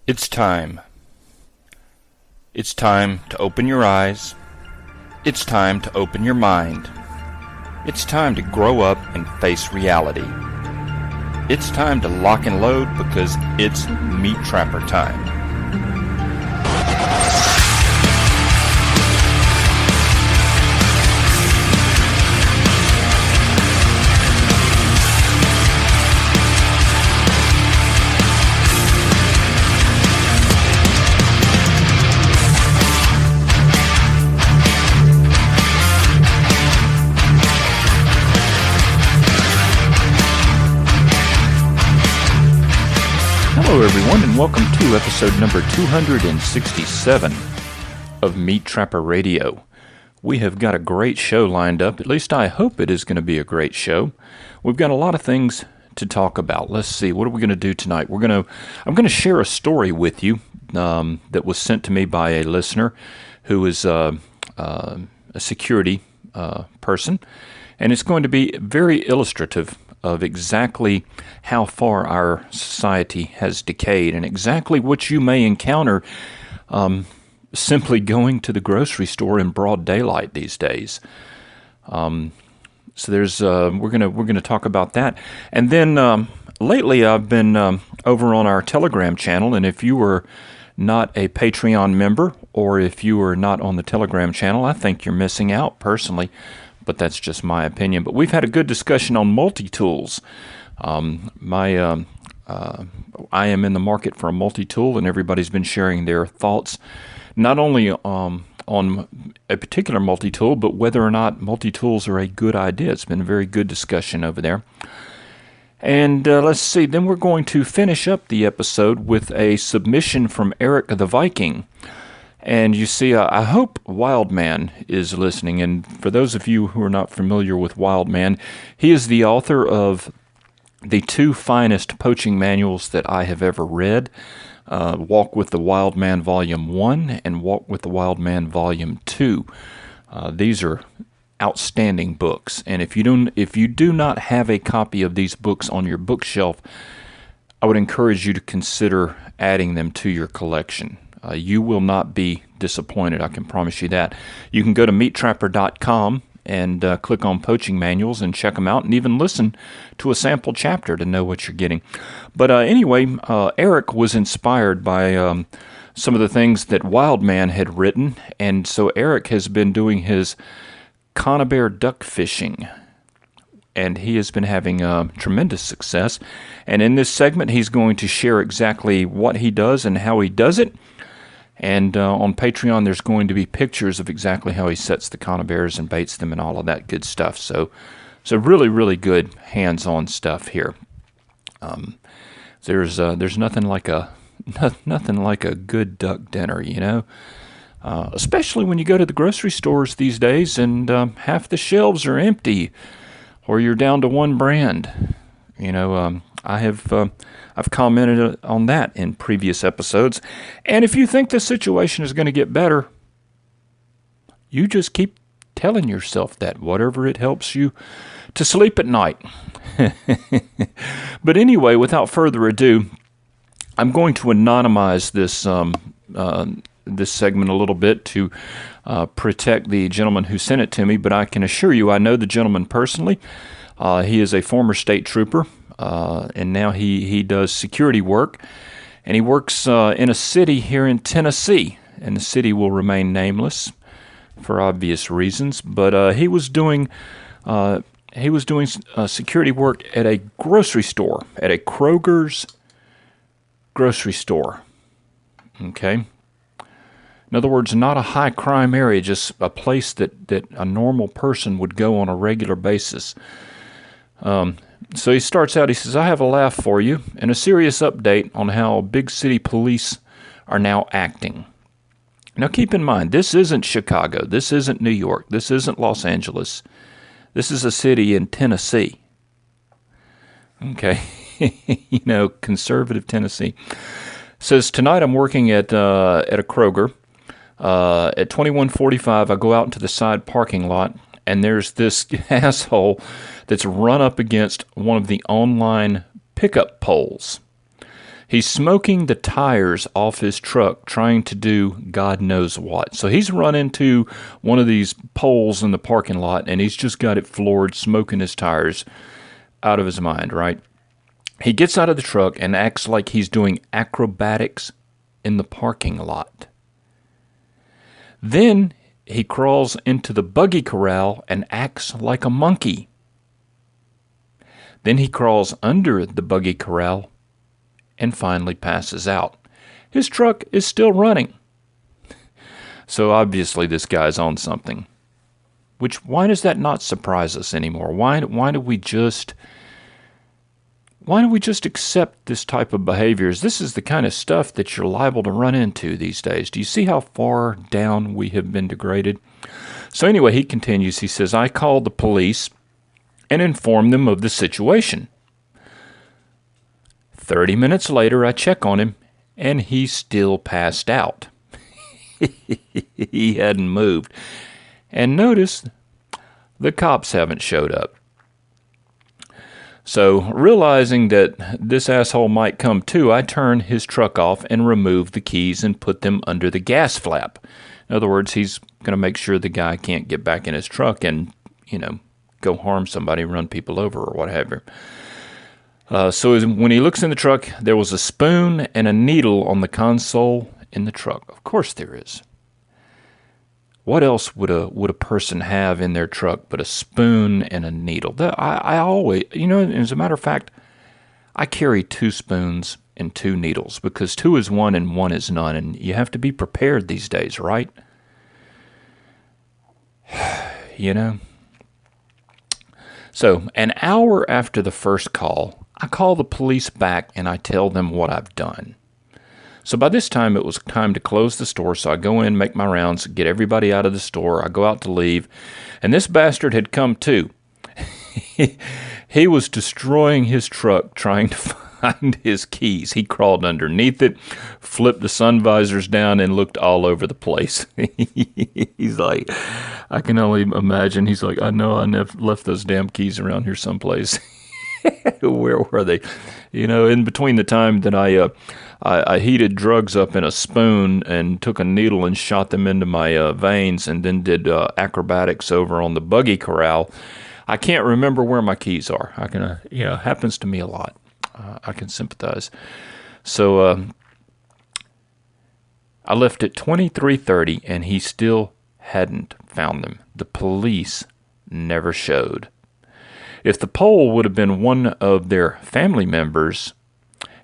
It's time. It's time to open your eyes. It's time to open your mind. It's time to grow up and face reality. It's time to lock and load because it's MeatTrapper time. Hello everyone, and welcome to episode number 267 of MeatTrapper Radio. We have got a great show lined up. At least I hope it is going to be a great show. We've got a lot of things to talk about. Let's see, what are we going to do tonight? I'm going to share a story with you that was sent to me by a listener who is a security person, and it's going to be very illustrative of exactly how far our society has decayed and exactly what you may encounter simply going to the grocery store in broad daylight these days. So there's we're gonna talk about that, and then lately I've been over on our Telegram channel, and if you were not a Patreon member or if you are not on the Telegram channel, I think you're missing out personally. But that's just my opinion. But we've had a good discussion on multi-tools. I am in the market for a multi-tool, and everybody's been sharing their thoughts, not only on a particular multi-tool, but whether or not multi-tools are a good idea. It's been a very good discussion over there. And let's see, then we're going to finish up the episode with a submission from Eric the Viking. And you see, I hope Wildman is listening. And for those of you who are not familiar with Wildman, he is the author of the two finest poaching manuals that I have ever read, Walk with the Wild Man Volume 1 and Walk with the Wild Man Volume 2. These are outstanding books. And if you do not have a copy of these books on your bookshelf, I would encourage you to consider adding them to your collection. You will not be disappointed, I can promise you that. You can go to MeatTrapper.com and click on Poaching Manuals and check them out and even listen to a sample chapter to know what you're getting. But anyway, Eric was inspired by some of the things that Wildman had written, and so Eric has been doing his Conibear duck fishing, and he has been having tremendous success. And in this segment, he's going to share exactly what he does and how he does it. And on Patreon, there's going to be pictures of exactly how he sets the conibears and baits them and all of that good stuff. So really, really good hands-on stuff here. There's nothing like a good duck dinner, you know. Especially when you go to the grocery stores these days and half the shelves are empty, or you're down to one brand. You know, I've commented on that in previous episodes. And if you think the situation is going to get better, you just keep telling yourself that, whatever it helps you to sleep at night. But anyway, without further ado, I'm going to anonymize this segment a little bit to protect the gentleman who sent it to me, but I can assure you I know the gentleman personally. He is a former state trooper, and now he does security work, and he works in a city here in Tennessee, and the city will remain nameless for obvious reasons, but he was doing security work at a grocery store, at a Kroger's grocery store. Okay? In other words, not a high crime area, just a place that a normal person would go on a regular basis. So he starts out, he says, I have a laugh for you and a serious update on how big city police are now acting. Now keep in mind, this isn't Chicago, this isn't New York, this isn't Los Angeles. This is a city in Tennessee. Okay, you know, conservative Tennessee. Says, tonight I'm working at a Kroger. At 21:45, I go out into the side parking lot, and there's this asshole that's run up against one of the online pickup poles. He's smoking the tires off his truck, trying to do God knows what. So he's run into one of these poles in the parking lot, and he's just got it floored, smoking his tires out of his mind, right? He gets out of the truck and acts like he's doing acrobatics in the parking lot. Then he crawls into the buggy corral and acts like a monkey. Then he crawls under the buggy corral and finally passes out. His truck is still running. So obviously this guy's on something. Why does that not surprise us anymore? Why do we just accept this type of behaviors? This is the kind of stuff that you're liable to run into these days. Do you see how far down we have been degraded? So anyway, he continues. He says, I called the police and informed them of the situation. 30 minutes later, I check on him, and he's still passed out. He hadn't moved. And notice, the cops haven't showed up. So, realizing that this asshole might come to, I turn his truck off and remove the keys and put them under the gas flap. In other words, he's going to make sure the guy can't get back in his truck and, go harm somebody, run people over or what have you. So when he looks in the truck, there was a spoon and a needle on the console in the truck. Of course there is. What else would a person have in their truck but a spoon and a needle? I always, as a matter of fact, I carry 2 spoons and 2 needles because 2 is 1 and 1 is none, and you have to be prepared these days, right? So, an hour after the first call, I call the police back and I tell them what I've done. So by this time, it was time to close the store, so I go in, make my rounds, get everybody out of the store. I go out to leave, and this bastard had come too. He was destroying his truck trying to find his keys. He crawled underneath it, flipped the sun visors down, and looked all over the place. He's like, I can only imagine. He's like, I know I left those damn keys around here someplace. Where were they? In between the time that I heated drugs up in a spoon and took a needle and shot them into my veins and then did acrobatics over on the buggy corral, I can't remember where my keys are. I can, happens to me a lot. I can sympathize. So I left at 23:30 and he still hadn't found them. The police never showed. If the pole would have been one of their family members,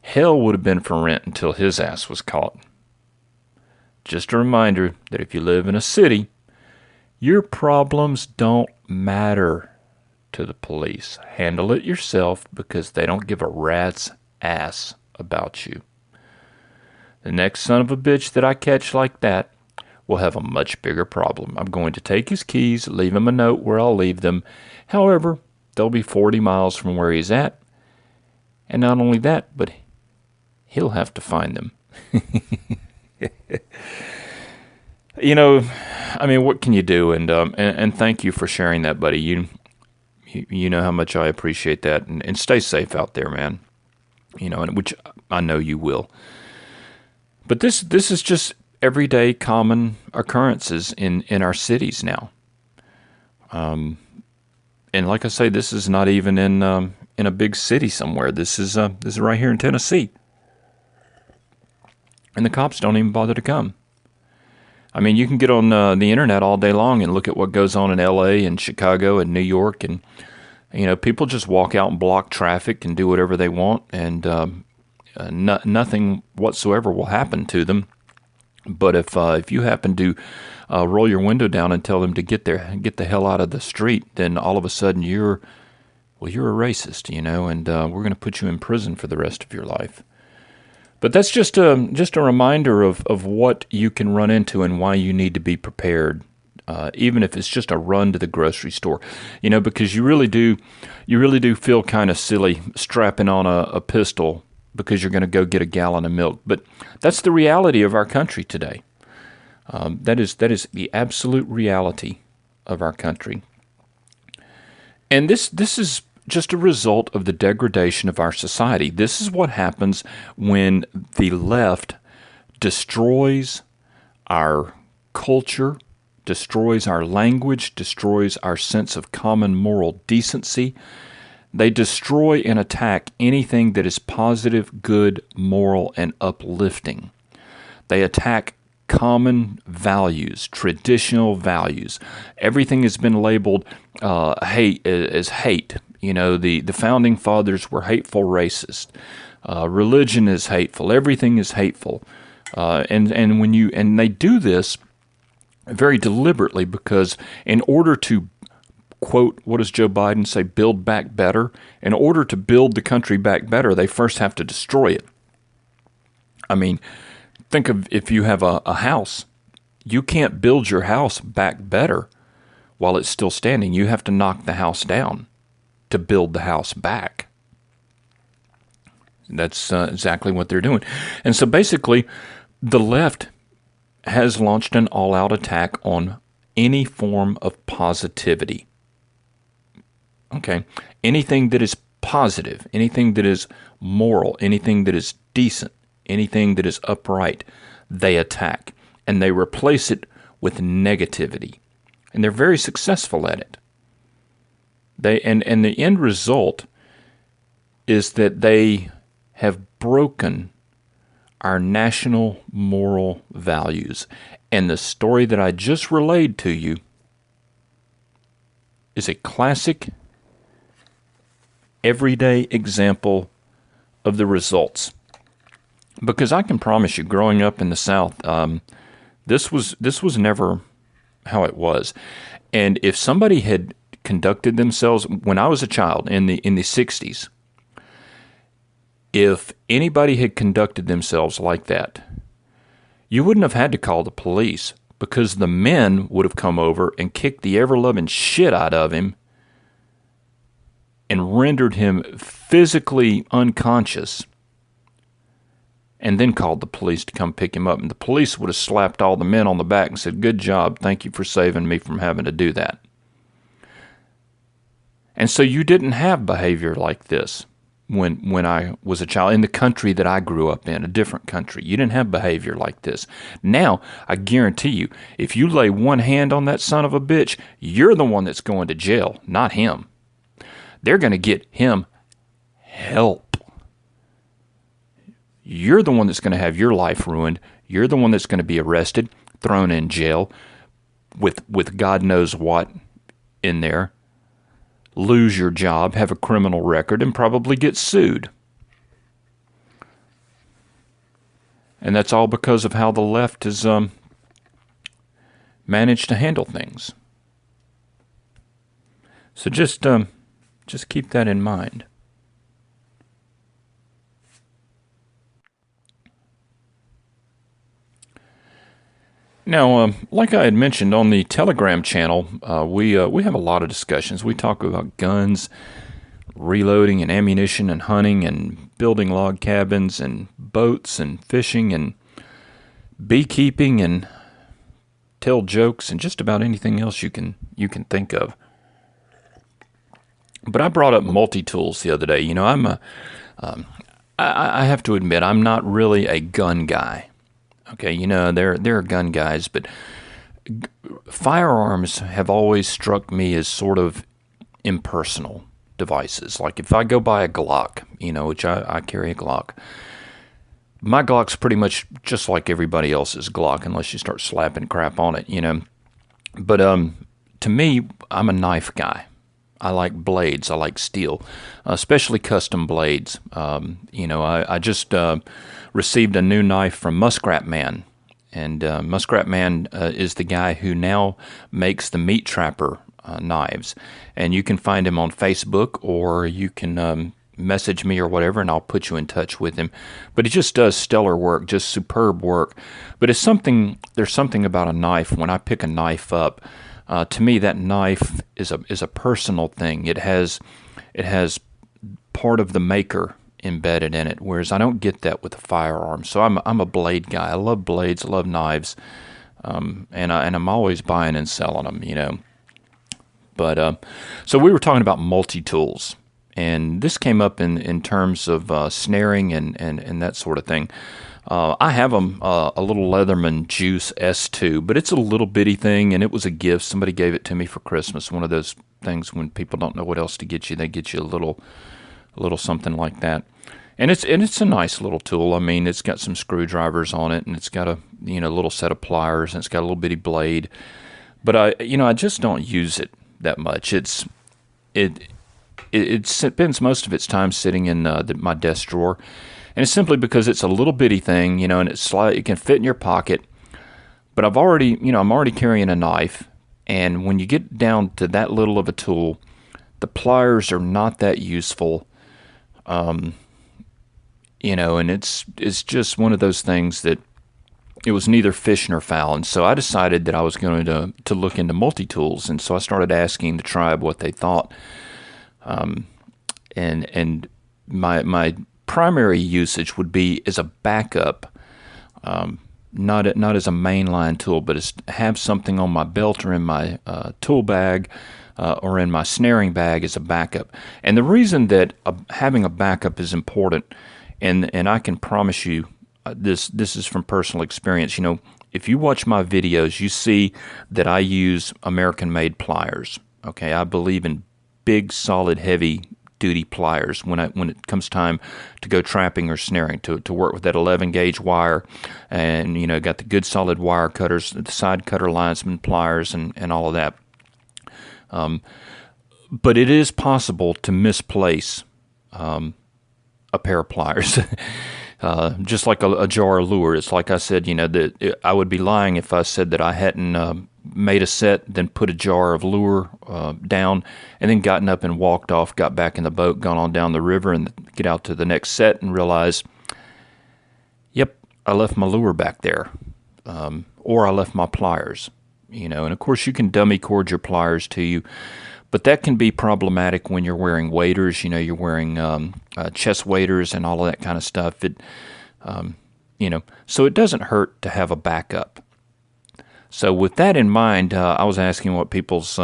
hell would have been for rent until his ass was caught. Just a reminder that if you live in a city, your problems don't matter to the police. Handle it yourself because they don't give a rat's ass about you. The next son of a bitch that I catch like that will have a much bigger problem. I'm going to take his keys, leave him a note where I'll leave them. However, they'll be 40 miles from where he's at. And not only that, but he'll have to find them. What can you do? And thank you for sharing that, buddy. You know how much I appreciate that. And stay safe out there, man. And which I know you will. But this is just everyday common occurrences in our cities now. And like I say, this is not even in a big city somewhere. This is right here in Tennessee. And the cops don't even bother to come. I mean, you can get on the internet all day long and look at what goes on in L.A. and Chicago and New York, and people just walk out and block traffic and do whatever they want, and nothing whatsoever will happen to them. But if you happen to roll your window down and tell them to get the hell out of the street, then all of a sudden you're a racist, and we're going to put you in prison for the rest of your life. But that's just a reminder of what you can run into and why you need to be prepared, even if it's just a run to the grocery store, because you really do feel kind of silly strapping on a pistol because you're going to go get a gallon of milk. But that's the reality of our country today. That is the absolute reality of our country. And this is just a result of the degradation of our society. This is what happens when the left destroys our culture, destroys our language, destroys our sense of common moral decency. They destroy and attack anything that is positive, good, moral, and uplifting. They attack common values, traditional values. Everything has been labeled hate as hate. You know, the founding fathers were hateful racists. Religion is hateful. Everything is hateful. And they do this very deliberately, because in order to, quote, what does Joe Biden say, build back better? In order to build the country back better, they first have to destroy it. I mean, think of if you have a house. You can't build your house back better while it's still standing. You have to knock the house down to build the house back. That's exactly what they're doing. And so basically, the left has launched an all-out attack on any form of positivity. Okay? Anything that is positive, anything that is moral, anything that is decent, anything that is upright, they attack. And they replace it with negativity. And they're very successful at it. And the end result is that they have broken our national moral values. And the story that I just relayed to you is a classic, everyday example of the results. Because I can promise you, growing up in the South, this was never how it was. And if somebody had conducted themselves when I was a child in the 60s, if anybody had conducted themselves like that, you wouldn't have had to call the police, because the men would have come over and kicked the ever-loving shit out of him and rendered him physically unconscious, and then called the police to come pick him up. And the police would have slapped all the men on the back and said, "Good job, thank you for saving me from having to do that." And so you didn't have behavior like this when I was a child in the country that I grew up in, a different country. You didn't have behavior like this. Now, I guarantee you, if you lay one hand on that son of a bitch, you're the one that's going to jail, not him. They're going to get him help. You're the one that's going to have your life ruined. You're the one that's going to be arrested, thrown in jail with God knows what in there, lose your job, have a criminal record, and probably get sued. And that's all because of how the left has managed to handle things. So just keep that in mind. Now, like I had mentioned on the Telegram channel, we have a lot of discussions. We talk about guns, reloading and ammunition and hunting and building log cabins and boats and fishing and beekeeping and tell jokes and just about anything else you can think of. But I brought up multi-tools the other day. You know, I have to admit, I'm not really a gun guy. Okay, you know, there are gun guys, but firearms have always struck me as sort of impersonal devices. Like if I go buy a Glock, you know, which I carry a Glock, my Glock's pretty much just like everybody else's Glock, unless you start slapping crap on it, you know. But to me, I'm a knife guy. I like blades. I like steel, especially custom blades. You know, I just received a new knife from Muskrat Man, and Muskrat Man is the guy who now makes the MeatTrapper knives. And you can find him on Facebook, or you can message me or whatever, and I'll put you in touch with him. But he just does stellar work, just superb work. But there's something about a knife. When I pick a knife up, to me, that knife is a personal thing. It has part of the maker embedded in it, whereas I don't get that with a firearm. So I'm a blade guy. I love blades. I love knives, and I'm always buying and selling them. You know. But so we were talking about multi-tools, and this came up in terms of snaring and that sort of thing. I have a little Leatherman Juice S2, but it's a little bitty thing, and it was a gift. Somebody gave it to me for Christmas. One of those things when people don't know what else to get you, they get you a little something like that. And it's a nice little tool. I mean, it's got some screwdrivers on it, and it's got a little set of pliers, and it's got a little bitty blade. But I just don't use it that much. It spends most of its time sitting in my desk drawer, and it's simply because it's a little bitty thing, and it can fit in your pocket. But I'm already carrying a knife, and when you get down to that little of a tool, the pliers are not that useful. And it's just one of those things that it was neither fish nor fowl. And so I decided that I was going to look into multi-tools. And so I started asking the tribe what they thought. And my primary usage would be as a backup, not as a mainline tool, but as have something on my belt or in my tool bag or in my snaring bag as a backup. And the reason that having a backup is important, and I can promise you, this is from personal experience. If you watch my videos, you see that I use American-made pliers. Okay, I believe in big, solid, heavy-duty pliers when it comes time to go trapping or snaring, to work with that 11-gauge wire, and got the good solid wire cutters, the side cutter linesman pliers, and all of that. But it is possible to misplace a pair of pliers. Just like a jar of lure. It's like I said, I would be lying if I said that I hadn't made a set, then put a jar of lure down, and then gotten up and walked off, got back in the boat, gone on down the river, and get out to the next set and realize, yep, I left my lure back there, or I left my pliers. And of course you can dummy cord your pliers to you, but that can be problematic when you're wearing waders. You're wearing chest waders and all of that kind of stuff. So it doesn't hurt to have a backup. So with that in mind, I was asking what people's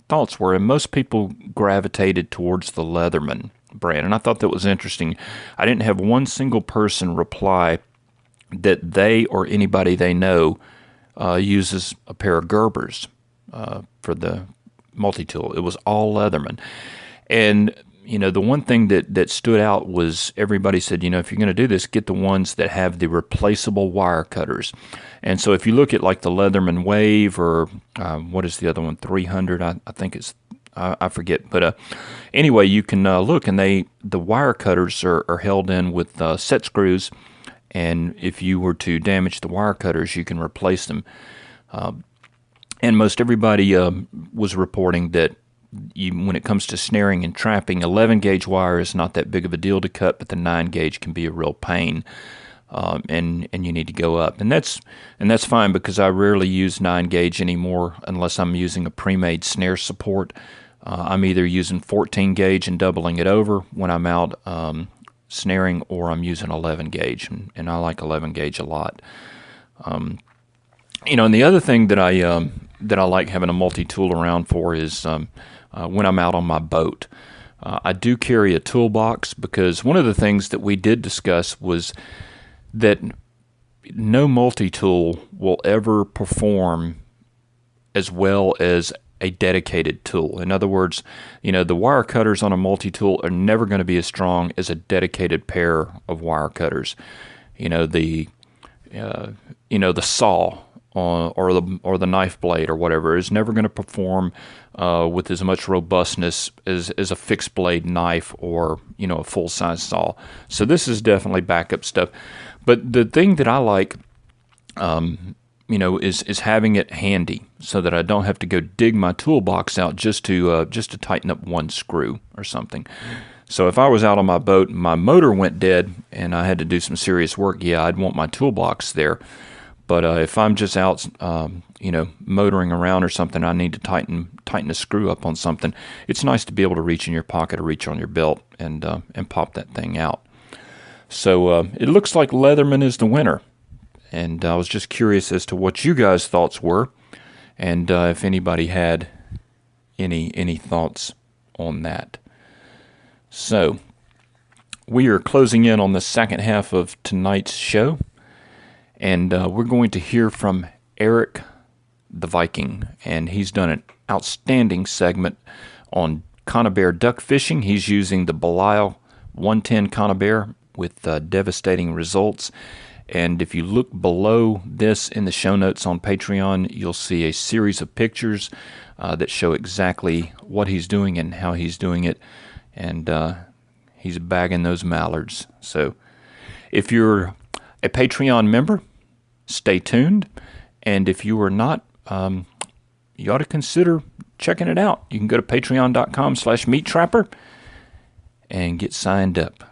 thoughts were, and most people gravitated towards the Leatherman brand, and I thought that was interesting. I didn't have one single person reply that they or anybody they know uses a pair of Gerbers for the multi-tool. It was all Leatherman. And the one thing that stood out was everybody said, if you're going to do this, get the ones that have the replaceable wire cutters. And so if you look at like the Leatherman Wave, or what is the other one, 300, I think it's, I forget. But anyway, you can look, and the wire cutters are held in with set screws, and if you were to damage the wire cutters, you can replace them. And most everybody was reporting that when it comes to snaring and trapping, 11-gauge wire is not that big of a deal to cut, but the 9-gauge can be a real pain, and you need to go up. And that's fine, because I rarely use 9-gauge anymore unless I'm using a pre-made snare support. I'm either using 14-gauge and doubling it over when I'm out snaring, or I'm using 11-gauge, and I like 11-gauge a lot. And the other thing that I like having a multi-tool around for is when I'm out on my boat. I do carry a toolbox, because one of the things that we did discuss was that no multi-tool will ever perform as well as a dedicated tool. In other words, the wire cutters on a multi-tool are never going to be as strong as a dedicated pair of wire cutters. The saw or the knife blade or whatever is never going to perform with as much robustness as a fixed blade knife or a full size saw. So this is definitely backup stuff. But the thing that I like, is having it handy, so that I don't have to go dig my toolbox out just to tighten up one screw or something. So if I was out on my boat and my motor went dead and I had to do some serious work, yeah, I'd want my toolbox there. But if I'm just out, motoring around or something, I need to tighten a screw up on something. It's nice to be able to reach in your pocket or reach on your belt and pop that thing out. So it looks like Leatherman is the winner, and I was just curious as to what you guys' thoughts were, and if anybody had any thoughts on that. So, we are closing in on the second half of tonight's show, and we're going to hear from Eric the Viking, and he's done an outstanding segment on Conibear duck fishing. He's using the Belial 110 Conibear with devastating results. And if you look below this in the show notes on Patreon, you'll see a series of pictures that show exactly what he's doing and how he's doing it. And he's bagging those mallards. So if you're a Patreon member, stay tuned. And if you are not, you ought to consider checking it out. You can go to patreon.com/MeatTrapper and get signed up.